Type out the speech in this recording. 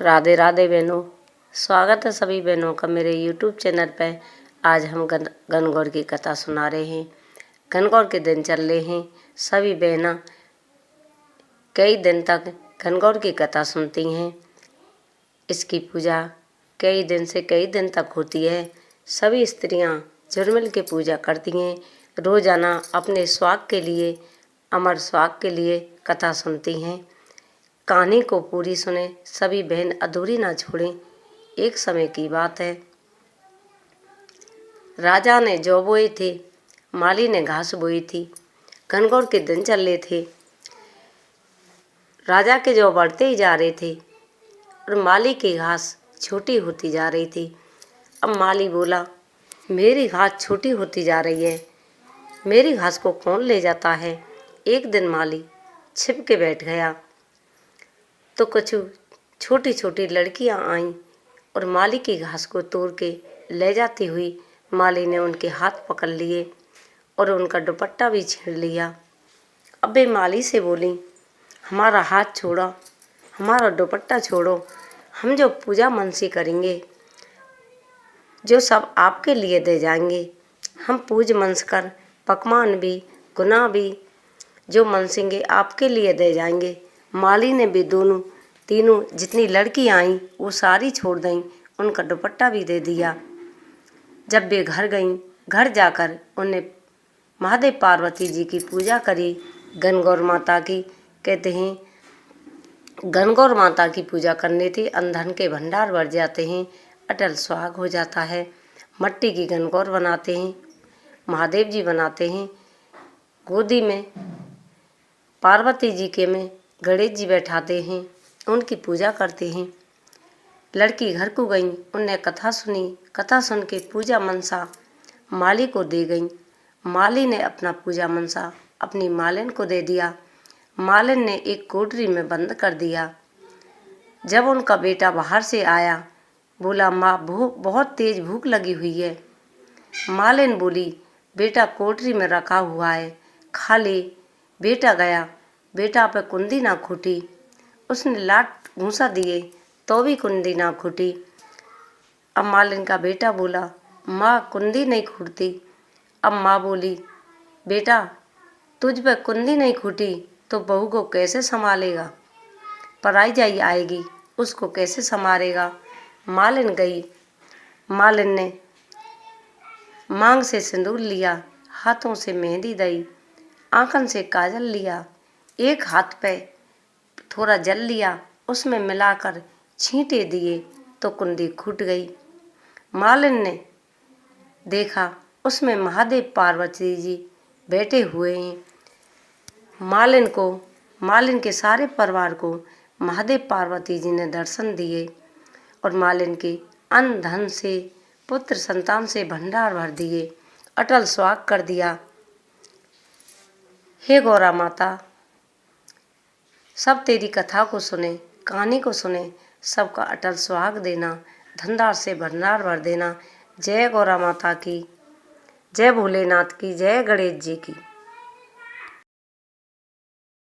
राधे राधे बहनों, स्वागत है सभी बहनों का मेरे YouTube चैनल पर। आज हम गणगौर की कथा सुना रहे हैं। गणगौर के दिन चल रहे हैं। सभी बहना कई दिन तक गणगौर की कथा सुनती हैं। इसकी पूजा कई दिन से कई दिन तक होती है। सभी स्त्रियां जुर्मिल की पूजा करती हैं। रोजाना अपने स्वाग के लिए, अमर स्वाग के लिए कथा सुनती हैं। कहानी को पूरी सुने, सभी बहन अधूरी ना छोड़ें। एक समय की बात है, राजा ने जौ बोई थी, माली ने घास बोई थी। गणगौर के दिन चल रहे थे। राजा के जौ बढ़ते ही जा रहे थे और माली की घास छोटी होती जा रही थी। अब माली बोला, मेरी घास छोटी होती जा रही है, मेरी घास को कौन ले जाता है। एक दिन माली छिप के बैठ गया तो कुछ छोटी छोटी लड़कियां आईं और माली की घास को तोड़ के ले जाती हुई माली ने उनके हाथ पकड़ लिए और उनका दुपट्टा भी छीन लिया। अब वे माली से बोली, हमारा हाथ छोड़ो, हमारा दुपट्टा छोड़ो, हम जो पूजा मनसी करेंगे जो सब आपके लिए दे जाएंगे। हम पूज मनस कर पकवान भी, गुना भी जो मनसेंगे आपके लिए दे जाएंगे। माली ने भी तीनों जितनी लड़की आईं वो सारी छोड़ दें, उनका दुपट्टा भी दे दिया। जब वे घर गईं, घर जाकर उन्हें महादेव पार्वती जी की पूजा करी, गणगौर माता की। कहते हैं गणगौर माता की पूजा करने से अंधन के भंडार भर जाते हैं, अटल सुहाग हो जाता है। मट्टी की गणगौर बनाते हैं, महादेव जी बनाते हैं। गोदी में पार्वती जी के में गणेश जी बैठाते हैं, उनकी पूजा करते हैं। लड़की घर को गई, उनने कथा सुनी, कथा सुन के पूजा मनसा माली को दे गई। माली ने अपना पूजा मनसा अपनी मालिन को दे दिया। मालिन ने एक कोठरी में बंद कर दिया। जब उनका बेटा बाहर से आया, बोला, माँ बहुत तेज भूख लगी हुई है। मालिन बोली, बेटा कोठरी में रखा हुआ है, खा ले। बेटा गया, बेटा पे कुंदी ना खूटी। उसने लात घूंसा दिए तो भी कुंदी ना खूटी। अब मालिन का बेटा बोला, माँ कुंदी नहीं खूटती। अब माँ बोली, बेटा तुझ पे कुंदी नहीं खूटी तो बहू को कैसे संभालेगा, पराई जाई आएगी, उसको कैसे संभालेगा। मालिन गई। मालिन ने मांग से सिंदूर लिया, हाथों से मेहंदी दी, आंखन से काजल लिया, एक हाथ पे थोड़ा जल लिया, उसमें मिलाकर छींटे दिए तो कुंदी खूट गई। मालिन ने देखा उसमें महादेव पार्वती जी बैठे हुए हैं। मालिन के सारे परिवार को महादेव पार्वती जी ने दर्शन दिए और मालिन के अन्न धन से, पुत्र संतान से भंडार भर दिए, अटल सुहाग कर दिया। हे गौरा माता, सब तेरी कथा को सुने, कहानी को सुने, सबका अटल सुहाग देना, धनदार से भंडार भर देना। जय गौरा माता की, जय भोलेनाथ की, जय गणेश जी की।